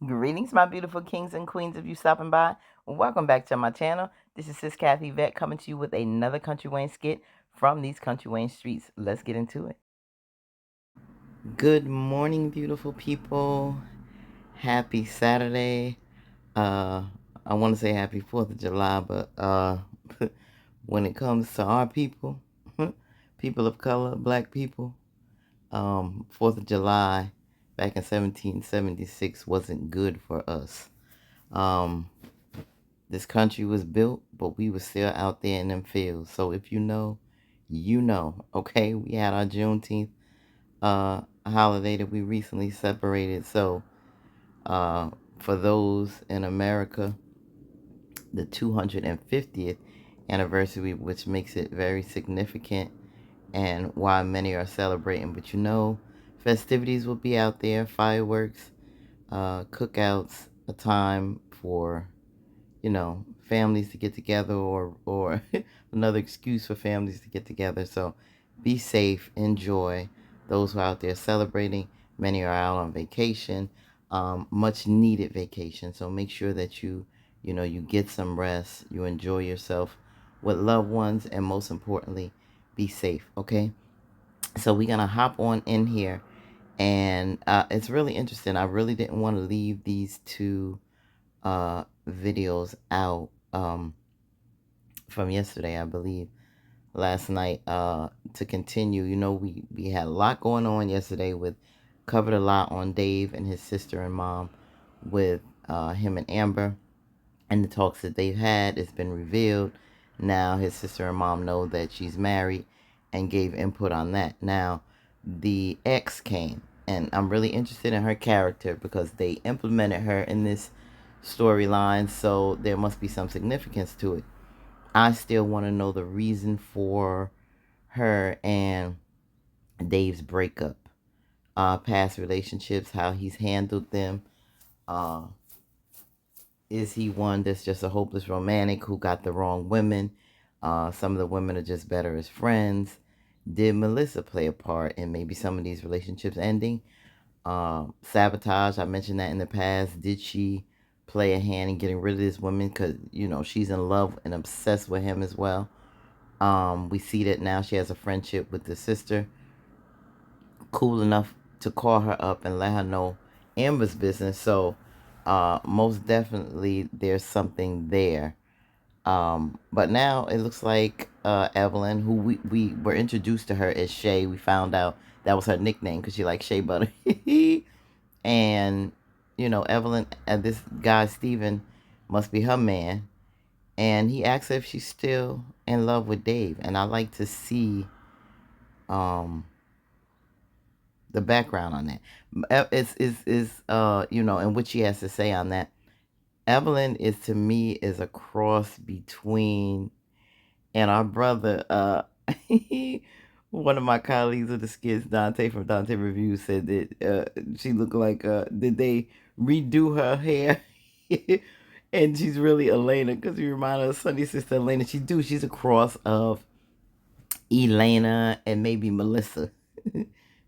Greetings, my beautiful kings and queens of you stopping by. Welcome back to my channel. This is Sis Kathy Vet coming to you with another Country Wayne skit from these Country Wayne streets. Let's get into it. Good morning, beautiful people. Happy Saturday. I want to say happy 4th of July, but when it comes to our people, people of color, black people, 4th of July back in 1776 wasn't good for us. This country was built, but we were still out there in them fields. So if you know, you know. Okay, we had our Juneteenth holiday that we recently separated. So for those in America, the 250th anniversary, which makes it very significant and why many are celebrating. But you know, festivities will be out there, fireworks, cookouts, a time for families to get together or another excuse for families to get together. So be safe, enjoy. Those who are out there celebrating, many are out on vacation, much needed vacation. So make sure that you get some rest, you enjoy yourself with loved ones, and most importantly, be safe. Okay. So we're gonna hop on in here, and it's really interesting. I really didn't want to leave these two videos out from yesterday, I believe, last night, to continue. We had a lot going on yesterday with covered a lot on Dave and his sister and mom with him and Amber and the talks that they've had. It's been revealed. Now his sister and mom know that she's married and gave input on that. Now the ex came, and I'm really interested in her character because they implemented her in this storyline, so there must be some significance to it. I still want to know the reason for her and Dave's breakup, past relationships, how he's handled them. Uh, is he one that's just a hopeless romantic who got the wrong women? Some of the women are just better as friends. Did Melissa play a part in maybe some of these relationships ending? Sabotage, I mentioned that in the past. Did she play a hand in getting rid of this woman because she's in love and obsessed with him as well? We see that now she has a friendship with the sister, cool enough to call her up and let her know Amber's business. So most definitely there's something there. But now it looks like Evelyn, who we were introduced to her as Shay. We found out that was her nickname because she likes Shea Butter. And Evelyn and this guy Steven must be her man, and he asks her if she's still in love with Dave. And I like to see um the background on that. And what she has to say on that. Evelyn is, to me, is a cross between, and our brother, one of my colleagues of the skits, Dante from Dante Review, said that she looked like, did they redo her hair? And she's really Elena, because you remind her of Sunny's sister Elena. She's a cross of Elena and maybe Melissa.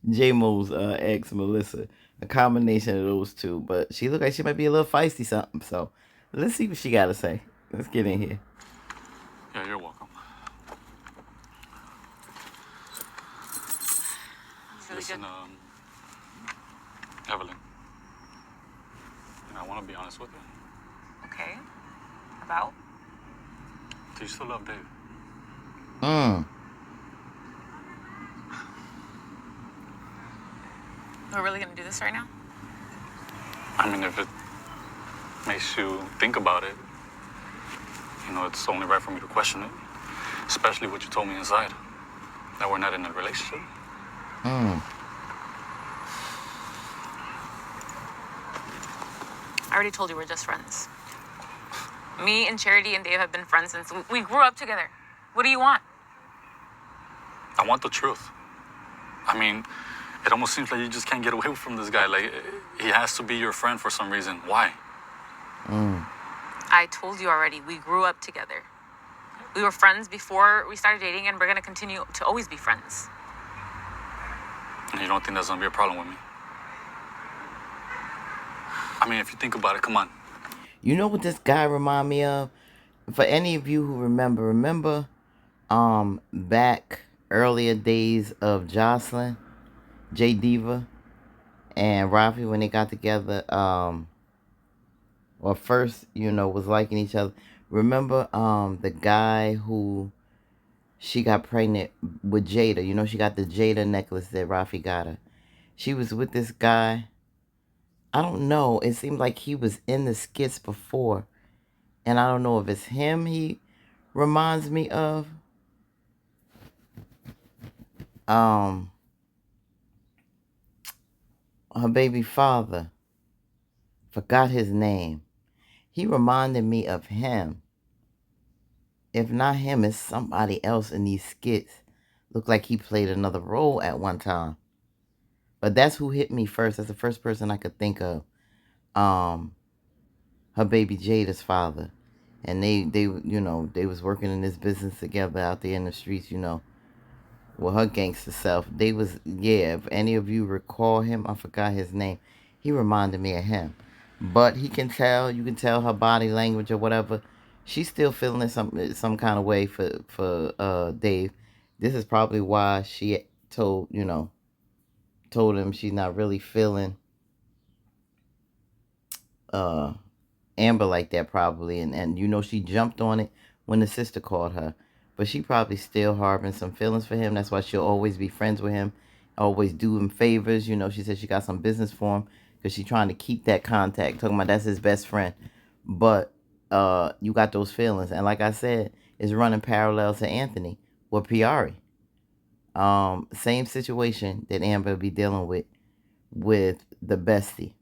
J-Mo's ex, Melissa. A combination of those two. But she looked like she might be a little feisty something. So let's see what she got to say. Let's get in here. Yeah, you're welcome. Really Listen, good. Evelyn, I want to be honest with you. Okay. About? Do you still love Dave? We're really gonna do this right now? I mean, if it makes you think about it, it's only right for me to question it. Especially what you told me inside, that we're not in a relationship. I already told you we're just friends. Me and Charity and Dave have been friends since we grew up together. What do you want? I want the truth. I mean, it almost seems like you just can't get away from this guy. Like, he has to be your friend for some reason. Why? I told you already, we grew up together. We were friends before we started dating, and we're gonna continue to always be friends. And you don't think that's gonna be a problem with me? I mean, if you think about it, come on. You know what this guy remind me of? For any of you who remember back earlier days of Jocelyn, J Diva, and Rafi when they got together, or first, was liking each other. Remember the guy who she got pregnant with Jada. She got the Jada necklace that Rafi got her. She was with this guy. I don't know. It seemed like he was in the skits before. And I don't know if it's him he reminds me of. Um, her baby father. Forgot his name. He reminded me of him. If not him, it's somebody else in these skits. Looked like he played another role at one time. But that's who hit me first. That's the first person I could think of. Her baby Jada's father. And they was working in this business together out there in the streets, with her gangster self. They was, yeah, if any of you recall him, I forgot his name. He reminded me of him. But you can tell her body language or whatever. She's still feeling some kind of way for Dave. This is probably why she told him she's not really feeling uh Amber like that probably, and she jumped on it when the sister called her, but she probably still harboring some feelings for him. That's why she'll always be friends with him, always do him favors. She said she got some business for him because she's trying to keep that contact, talking about that's his best friend. But you got those feelings, and like I said, it's running parallel to Anthony with Piari. Same situation that Amber be dealing with the bestie.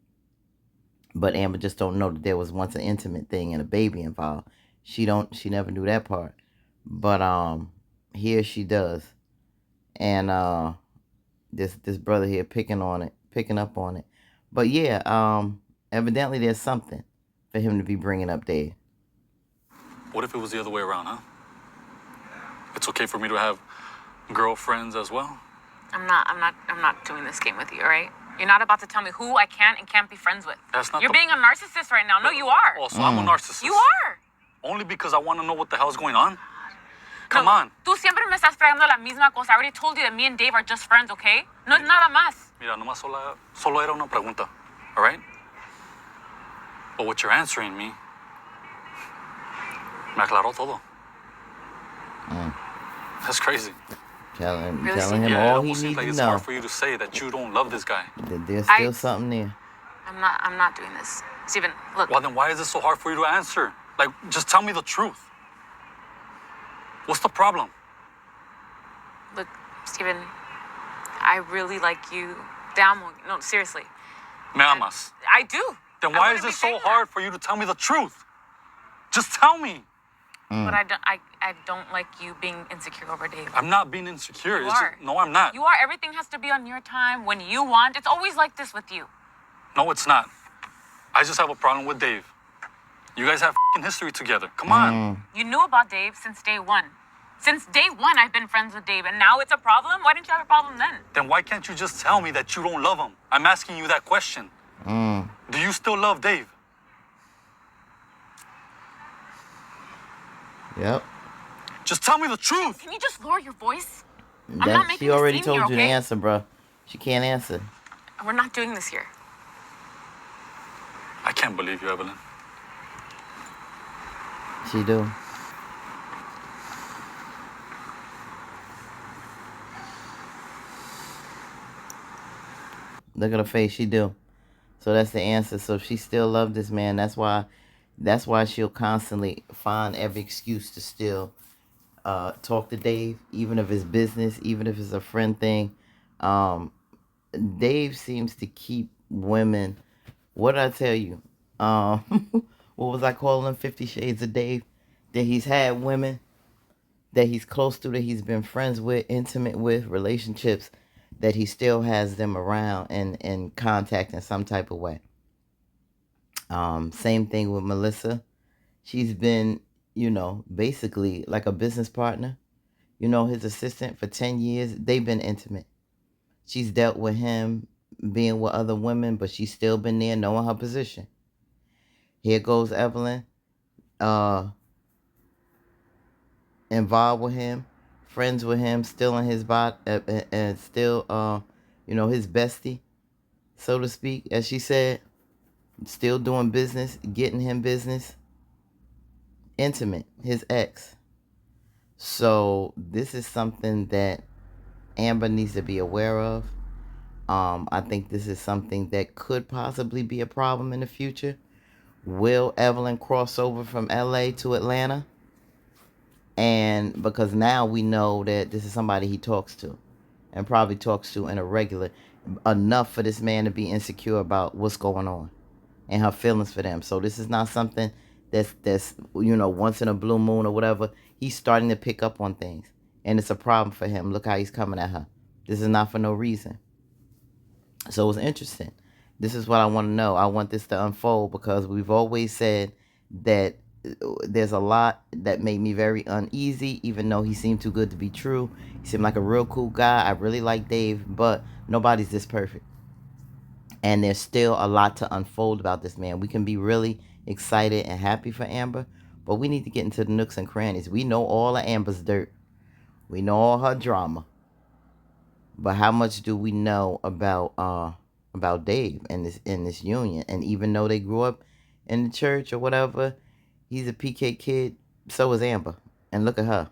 But Amber just don't know that there was once an intimate thing and a baby involved. She never knew that part. But here she does. And this brother here picking up on it. But yeah, evidently there's something for him to be bringing up Dave. What if it was the other way around, huh? It's okay for me to have girlfriends as well? I'm not doing this game with you, all right? You're not about to tell me who I can and can't be friends with. That's not. You're being a narcissist right now. No, you are. Oh, so I'm a narcissist. You are. Only because I want to know what the hell's going on? Come on. Tú siempre me estás fregando la misma cosa. I already told you that me and Dave are just friends, okay? No es nada más. Mira, nomás solo era una pregunta, all right? But what you're answering me, me aclaró todo. That's crazy. Telling him yeah, all it he almost seems needs like to it's know. hard for you to say that you don't love this guy. There's still something there. I'm not doing this. Steven, look. Well, then why is it so hard for you to answer? Like, just tell me the truth. What's the problem? Look, Steven, I really like you. Te amo. No, seriously. Me amas. I do. Then why is it so hard for you to tell me the truth? Just tell me. But I don't like you being insecure over Dave. I'm not being insecure. You are. No, I'm not. You are. Everything has to be on your time, when you want. It's always like this with you. No, it's not. I just have a problem with Dave. You guys have history together. Come on. You knew about Dave since day one. Since day one, I've been friends with Dave, and now it's a problem? Why didn't you have a problem then? Then why can't you just tell me that you don't love him? I'm asking you that question. Do you still love Dave? Yep. Just tell me the truth. Can you just lower your voice? I'm not making She already a scene told here, you okay? the answer, bro. She can't answer. We're not doing this here. I can't believe you, Evelyn. She do. Look at her face. She do. So that's the answer. So she still loved this man. That's why she'll constantly find every excuse to still talk to Dave, even if it's business, even if it's a friend thing. Dave seems to keep women. What did I tell you? What was I calling him? 50 Shades of Dave. That he's had women that he's close to, that he's been friends with, intimate with, relationships, that he still has them around and in contact in some type of way. Same thing with Melissa. She's been, basically like a business partner, his assistant for 10 years. They've been intimate. She's dealt with him being with other women, but she's still been there knowing her position. Here goes Evelyn, uh, involved with him, friends with him, still in his body, and still, his bestie, so to speak, as she said, still doing business, getting him business, intimate, his ex. So this is something that Amber needs to be aware of. I think this is something that could possibly be a problem in the future. Will Evelyn cross over from LA to Atlanta? And because now we know that this is somebody he talks to and probably talks to in a regular enough for this man to be insecure about what's going on and her feelings for them. So this is not something that's once in a blue moon or whatever. He's starting to pick up on things, and it's a problem for him. Look how he's coming at her. This is not for no reason. So it's interesting. This is what I want to know. I want this to unfold because we've always said that there's a lot that made me very uneasy, even though he seemed too good to be true. He seemed like a real cool guy. I really like Dave, but nobody's this perfect. And there's still a lot to unfold about this man. We can be really excited and happy for Amber, but we need to get into the nooks and crannies. We know all of Amber's dirt. We know all her drama. But how much do we know about Dave and this union? And even though they grew up in the church or whatever, he's a PK kid. So is Amber. And look at her.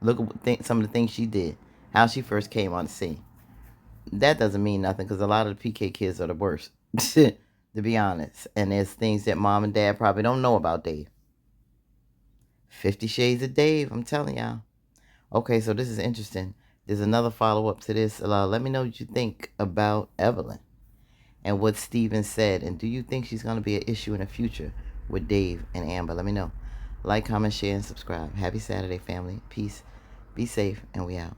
Look at some of the things she did. How she first came on the scene. That doesn't mean nothing because a lot of the PK kids are the worst, to be honest. And there's things that mom and dad probably don't know about Dave. 50 Shades of Dave, I'm telling y'all. Okay, so this is interesting. There's another follow-up to this. Let me know what you think about Evelyn and what Steven said. And do you think she's going to be an issue in the future with Dave and Amber? Let me know. Like, comment, share, and subscribe. Happy Saturday, family. Peace. Be safe, and we out.